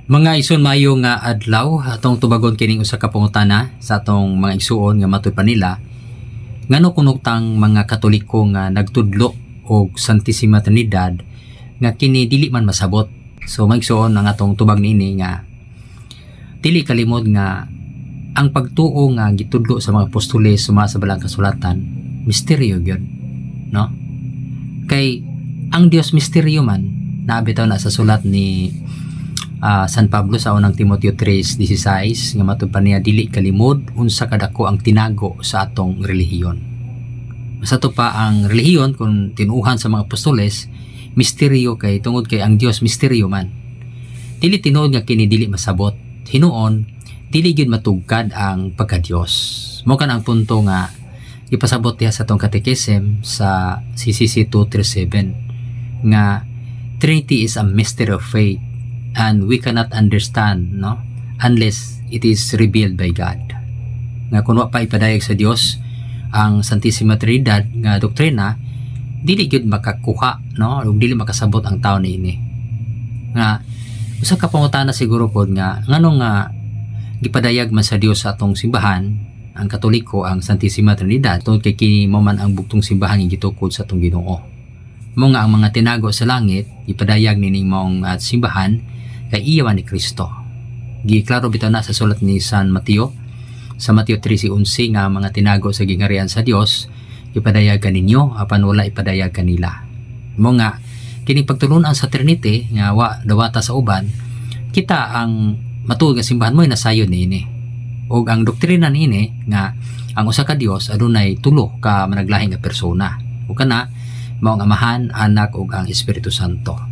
Mga ison mayo nga adlaw atong tubagon kining usa ka pangutana sa atong mga igsuon nga matuod pa nila ngano kunutang mga Katoliko nga nagtudlo og Santissima Trinidad nga kini dili man masabot. So maigsuon ang atong tubag niini nga dili kalimod nga ang pagtuo nga gitudlo sa mga apostoles suma sa balang kasulatan misteryo gyud, no? Kay ang Dios misteryo man naabitaw na sa sulat ni San Pablo sa unang Timoteo 3:16 nga matud pa niya dili kalimod unsa kadako ang tinago sa atong relihiyon. Sa to pa ang relihiyon kung tinuhan sa mga apostoles misteryo kay tungod kay ang Dios misteryo man. Dili tinuod nga kini dili masabot. Hinuon dili gyud matugkad ang pagka-Dios. Mao kan ang punto nga ipasabot diha sa atong catechism sa CCC 237 nga Trinity is a mystery of faith and we cannot understand, no, unless it is revealed by God. Nga kung wa pa ipadayag sa Dios ang Santissima Trinidad nga doktrina, dili gyud makakuha, no, ug dili makasabot ang tawo niini. Nga usa ka pangutana siguro pod nga ngano nga gipadayag man sa Dios sa atong simbahan ang Katoliko ang Santissima Trinidad tungod kay kini mao man ang bugtong simbahan nga gitukod sa atong Ginoo. Mo nga ang mga tinago sa langit ipadayag nining maong simbahan kay iyawan ni Kristo. Giklaro bitaw na sa sulat ni San Mateo sa Mateo 13:11 nga mga tinago sa gingharian sa Dios ipadayagan ninyo apan wala ipadayag kanila. Mo nga kini pagtulunan sa Trinity nga wa dawata sa uban kita ang matuod nga simbahan mo nasayon niini. Og ang doktrina niini nga ang usa ka Dios adunay tulo ka managlahi nga persona. O kana mao ang Amahan, Anak ug ang Espiritu Santo.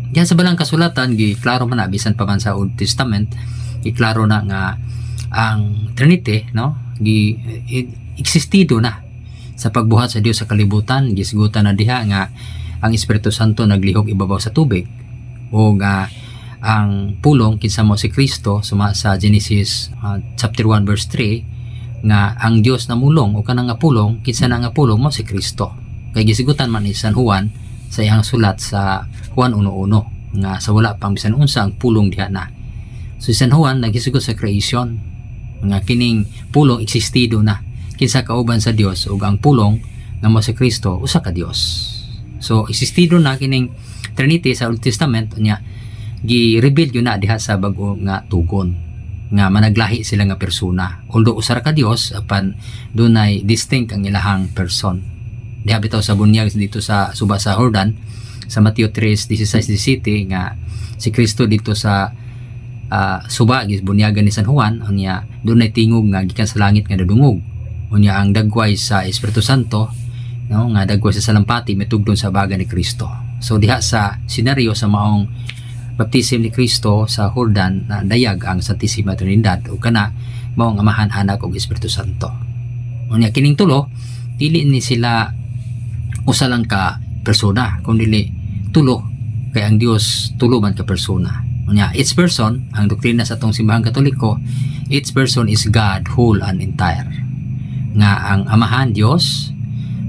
Diyan sa balang kasulatan giklaro man na bisan pa man sa Old Testament giklaro na nga ang Trinity, no, existido na sa pagbuhat sa Dios sa kalibutan. Gisgutan na diha nga ang Espiritu Santo naglihok ibabaw sa tubig o nga ang pulong kinsa mo si Kristo suma sa Genesis chapter 1 verse 3 nga ang Dios namulong o kanang nga pulong kinsa na nga pulong mo si Kristo. Kay gisigutan man ni San Juan sa iyang sulat sa Juan 1:1 nga sa wala pang bisan unsa ang pulong diha na. So si San Juan nagisugot sa creation nga kining pulong existido na kinsa kauban sa Dios ug ang pulong nga mo si Kristo usa ka Dios. So existido na kining Trinity sa Old Testament nya gi-reveal yun na diha sa bag-o nga tugon nga managlahi sila nga persona. Although usa ra ka Dios apan dunay distinct ang ilahang person. Diha bitaw sa bunyag dito sa suba sa Jordan sa Mateo 3:16-17 nga si Kristo dito sa suba bunyagan ni San Juan unya dunay tingog nga gikan sa langit nga nadungog. Unya ang dagway sa Espiritu Santo, no, nga dagway sa salampati mitugdon sa baga ni Kristo. So diha sa senaryo sa maong baptism ni Kristo sa Jordan na dayag ang Santissima Trinidad o kana mao ang Amahan, Anak ug Espiritu Santo. Unya kining tulo dili ni sila usa lang ka persona kundi tulo kay ang Dios tulo man ka persona. Unya each person ang doktrina sa atong simbahang Katoliko, each person is God whole and entire. Nga ang Amahan Dios,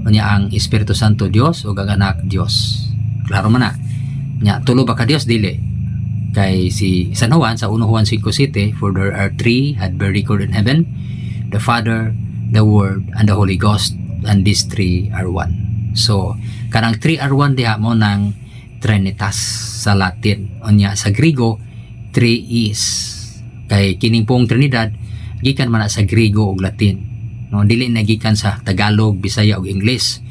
unya ang Espiritu Santo Dios ug ang Anak Dios. Klaro man na. Nya tulo ba ka Dios dili? Kay si San Juan sa 1 Juan 5:7 for there are three had been recorded in heaven, the Father, the Word, and the Holy Ghost, and these three are one. So kanang 3 are 1 diha mo nang Trinitas sa Latin. Unya sa Griego 3 is. Kay kining pong Trinidad gikan man sa Griego ug Latin. No, dili na gikan sa Tagalog, Bisaya ug English.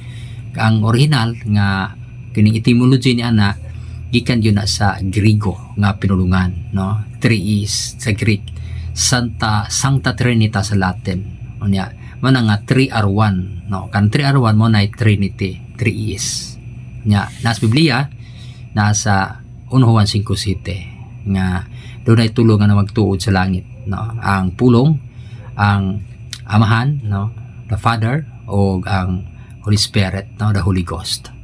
Ang original nga kining etymology ni ana gikan yun na sa Griego nga pinulungan, no? 3 is sa Greek, Sancta Trinitas sa Latin. Unya mo na nga 3 are 1, no? Kan 3 are 1 mo na Trinity, 3 is. Nya nas Biblia nasa 1 Juan 5:7 nga dunay tulo nga magtuod sa langit, no? Ang pulong, ang Amahan, no, the Father o ang Holy Spirit, no, the Holy Ghost.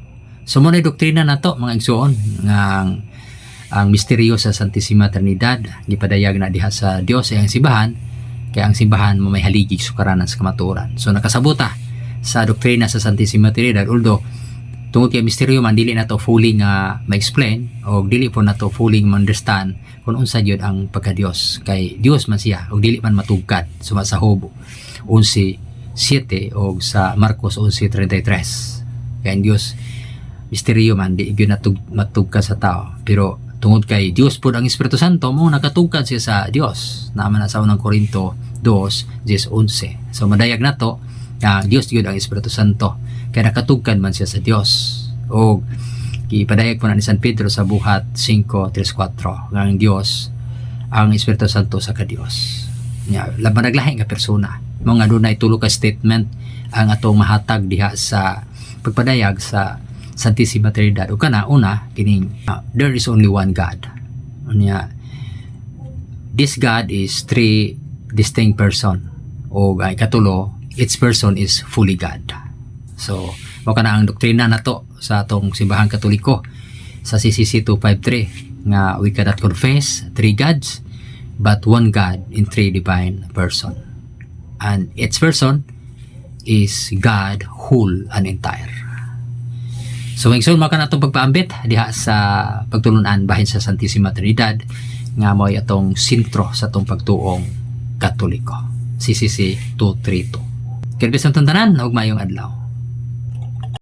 So mo na doktrina nato mga igsoon nga ang misteryo sa Santissima Trinidad gipadayag na diha sa Dios sa iyang simbahan kay ang simbahan mo may haligi sukaranan sa kamatuoran. So nakasabota sa doktrina sa Santissima Trinidad although Tungod kay misteryo man dili na to fully nga ma-explain o dili po na to fully ma-understand kung unsa gyud ang pagka-Dios. Kay Dios man siya o dili man matugkad suma sa Job 11:7 o sa Marcos 11:33. Kay ang Dios misteryo man di gyud matugkad sa tao, pero tungod kay Dios pud ang Espiritu Santo mo nakatugkad siya sa Dios. Naman na sa unang Korinto 2:10. So madayag nato Dios gyud ang Espiritu Santo kaya nakatugkad man siya sa Dios. O ipadayag po na ni San Pedro sa buhat 5:3-4 nga ang Dios ang Espiritu Santo sa ka-Dios. Laban naglahi nga persona mo nga dunay tulo ka statement ang atong mahatag diha sa pagpadayag sa Santissima Trinidad. O kana una kining there is only one God. This God is three distinct person. O katulo, each person is fully God. So mao kana ang doktrina nato sa atong simbahang Katoliko sa CCC 253 nga we cannot confess three gods but one God in three divine person, and each person is God whole and entire. So ngayon mao kana atong pagpaambit diha sa pagtulunan bahin sa Santissima Trinidad nga mo'y atong sentro sa atong pagtuong Katoliko. CCC 232. Kaya bisang tanan ug mayong adlaw.